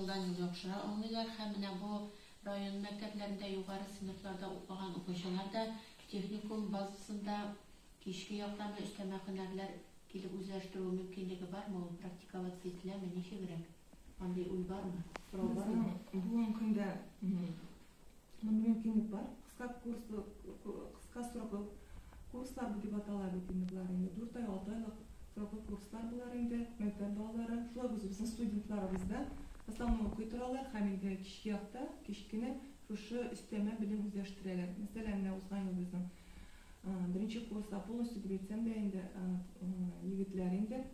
Yıldan yıl yokşura olmuyorlar. Hem bu rayın mekteplerinde yukarı sınıflarda okuyan okuyucular da teknikum bazısında kişki yaktan ve üstleme hünerler gelip uzlaştırma mümkünlüğü var mı? Praktikavatsı etilen mi? Neşe gerek? Anday uy var mı? Var mı? Bu mümkünde mümkünlük var. Kısa süreli kurslar bu gibi atalar bütünlükler indi. 4 ay 6 aylık süreli kurslar bular indi. Mektep bağları, şular bizim studentlarımızda основном okuyturalar hem de kişkine şu üstleme bilim uzlaştırırlar. Mesela ne uzman yıl bizim birinci kursta полностью bilsem de indi yigitler indi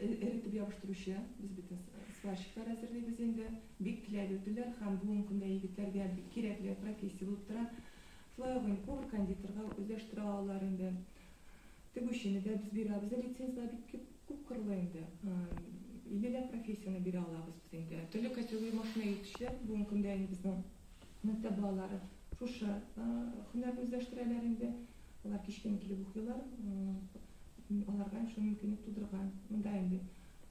eritip yapıştırışı biz bütün сварщиктар hazırlayız indi big tilediler hem bu mümkünde yigitlerge gerekli profesya bulup duran şulay oyun povur konditerga uzlaştıralар indi teguşini de biz bir bize лицензия көп кырлы indi İlele profesyonu bir alabız biz indi. Türlü kategori maşına yetişler. Bu mümkünde yani bizim mektep bağları şuşa hüner özleştireler indi. Onlar kişken kilip okuyorlar. Onlardan şu mümkünlük tudurgan. Bunda indi.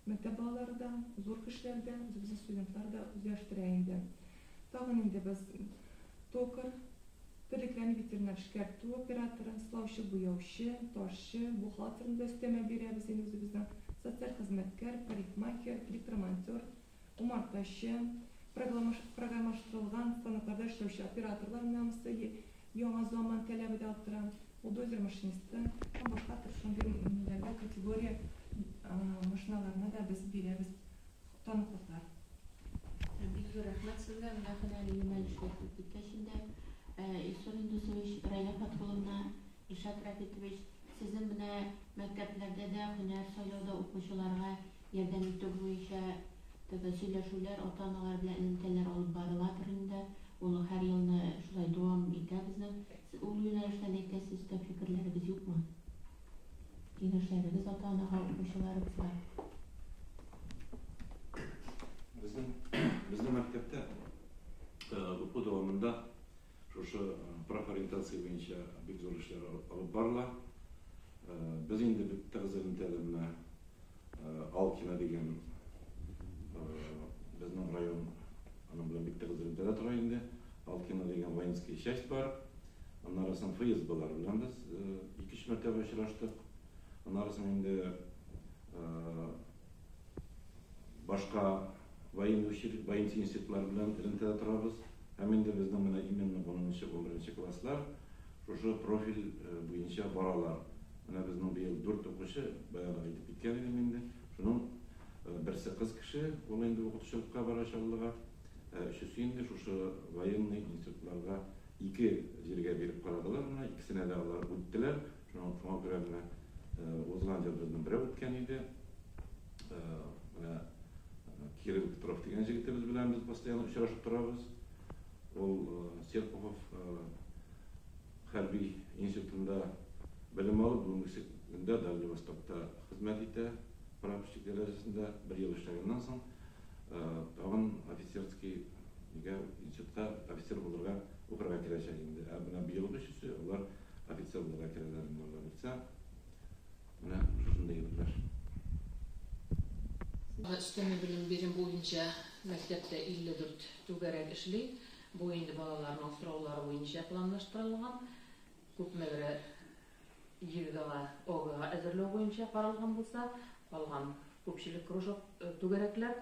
Mektep bağları da, zor kişilerde, bizim studentlar da özleştire indi. Tağın indi biz tokar, birliklerini veteriner şikayetli operatörü, slavşı, buyavşı, taşçı, buhalterinde üstleme biri bizden sosyal hizmetkar, parikmaker, elektromontör, umartaşı, programlaştırılgan stanoklarda işlevşi operatörler namısı yoma zaman talep edilen buldozer maşinisti, başka türlü bir kategoriya maşinalarına da biz biliriz tanıklıklar. Bir rahmet sizler, nakınali yönelişler bitişinde sorundu söz rayla patronuna işat raketiviş sizin buna mekteplerde de hüner sayıda okuyucularga yardım etmek bu işe söyleşiler, ota-analar bilen elinteler alıp barıladır indi. Onu her yılını şulay devam eder bizim. Ulu yönelişten eklesiz de fikirlerimiz yok mu? Genişlerimiz ota-anaga okuyucularımız var. Bizim mektepte bu devamında şu профориентация boyunca bir zor işler alıp barılar. Biz indi bir tağızırın telimine Alkina degen bizim rayon anam bilen bir tağızırın telet rayonda Alkina degen воинский часть var. Onun arasında FSB'lar bilen biz 2-3 mertebe uçraştık. Onun arasında indi başka воинский институтлар bilen elintelet turabız. Hemen de bizden buna imенно 10-11 klaslar şu profil boyunca baralar. Buna bizden bir yıl 4 okuşu bayağı gidip bitken eliminde. Şunun birisi kız kişi, o indi okutuşulukka baraşallığa. Üçüsü indi şu военный institutlarga 2 yerge berip kaladılar. Buna ikisine de alар gittiler. Şuna göre buna Ozgan bizden bire bitken idi. Kirill Petrov degen jigitimiz bilen biz постоянно uçraşıp turabız. Ol Serpukov Harbiy institutunda bilim alıp bugünkü günde Vladivostok'ta hizmet etti. Praporsчик derecesinde bir yıl işlerinden soň tağın ofitserskiy institutga ofitser bolurga okurga kireşek indi. Buna bir yıl geçişi olar ofitser bolurga kirelerin bollar etsa buna şunday yıllar. Üsteme bilim birim boyunca mektepte 54 tügerek işli. Bu indi balaların soruları boyunca planlaştırılgan. Köpmegere yigdaga ogaga äzirlөө boyunca karalgan bolsa, kalgan köpçilik krужок tügerekler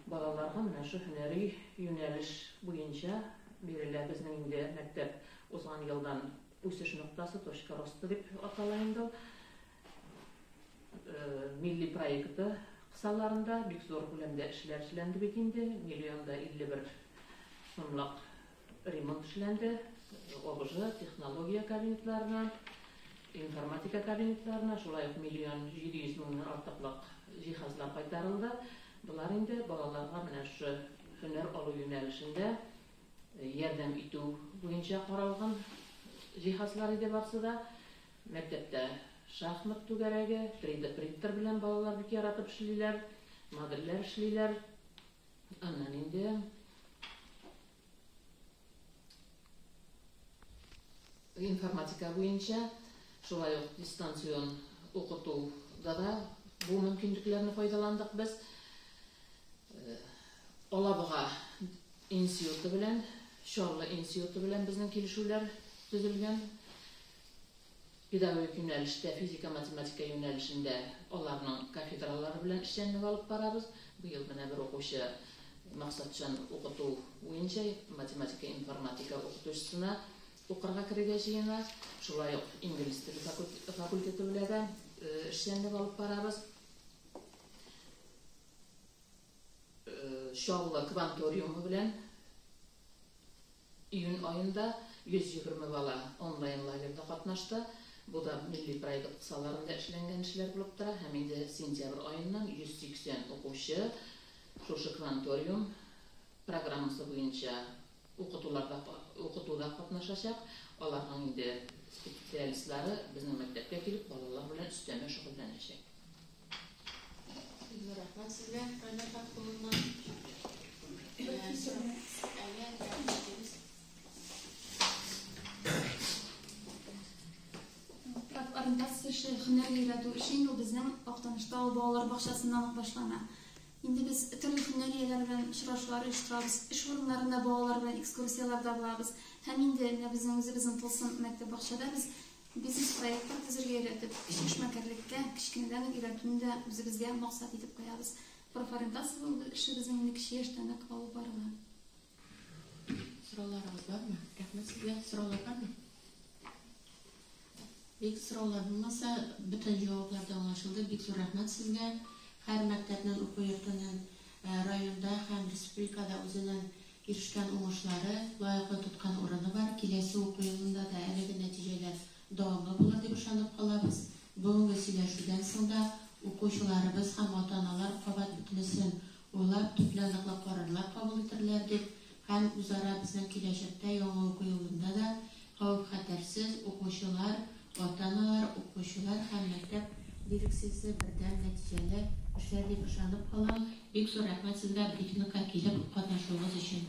balalarga mena şu hüneri yöneliş boyunca berilä bizning indi mektep uzan yıldan ösüş noktası toşka rostu dep atalayındı. Milli proyekti kısalarında büyük zor kolemde işler işlendi bekindi. Milyonda 51 so'mlik remont işlendi. Obıcı, texnologiya kabinetlerine, informatika kabinetlerine, şulay 1.700.000 artıqlıq cihazlar qaytarıldı. Bular indi balalarga mena şu hüner aluu yönelişinde yardım etүү boyunca qaralgan cihazlar edi barsı da mektepte şahmat tügeregi, 3D printer bilen balalar bir yaratıp işliler, modeller işliler. Anan indi informatika boyunca şulay distansiyon okutuda da bu mümkünlüklerini faydalandık biz. Alabığa institutu bilen, Şorlu institutu bilen bizning kelişuvlar tüzülgen. Pedagogik yönelişte, fizika, matematika yönelişinde onlarning kafedralari bilen işlenip alıp barabız. Bu yıl bana bir okuşu maksatçan okutuv boyunca matematika, informatika okutuşusuna okurga kirgejigina, şulay İngiliz tili fakülteti bilen de işlenip alıp barabız. Şorlu kvantoriumu bilen iyun ayında 120 bala online layer'da katnaştı. Bu da milli proyekt kısalarında işlengen işler bulup tura. Hem de sentyabr ayından 180 okuşu şu kvantorium programması boyunca okutuda katnaşacak. Onların indi spesialistleri bizim mektepte gelip balalar bilen üsteme şugullanacak. Rahmat sizga Rayla Fatqulovna. Orientatsiya işi, hüner yaratу işin bu bizning Aktanışda bolalar bağçasından başlana. Indi biz türlü hüner yerler bilen uchrashuvlar uyushtiramiz. Ish o'rinlarida bolalar bilen ekskursiyalarda bo'lamiz. Hem indi bizning Tılsım maktab bağçada biz biznes proyektlar tuzurga yaratib, kichik ishmakarlikka, kichkinadan yaratuvda bizga maqsad etib qo'yamiz. Orientatsiya bu ishi bizning kishi yoshdan olib boriladi. Sorularınız var mı? Rahmat sizga sorular var mı? Bek sorular olmasa bütün cevaplardan anlaşıldı. Bek rahmat sizga. Her mektepten okuv yurtining rayonda hem respublikada o'zining erishgan o'ng'ishlari, loyiha tutgan o'rni bor. Kelasi o'quv yilida da aniq natijalar davomli bo'lar deb ishonib qolamiz. Bugungi suhbatdan so'ng o'quvchilarimiz ham ota-onalar qavat butilisin o'ylab to'planiqli qarorlar qabul etirlar deb hem o'zaro bizning kelajakda yangi o'quv yilida da xavf-xatarsiz o'quvchilar, ota-onalar, o'quvchilar ham maktab direksiyasi birdan natijali ishlar deb ishonib qolam. Bek rahmat sizga bir kelib qatnashuviniz uchun.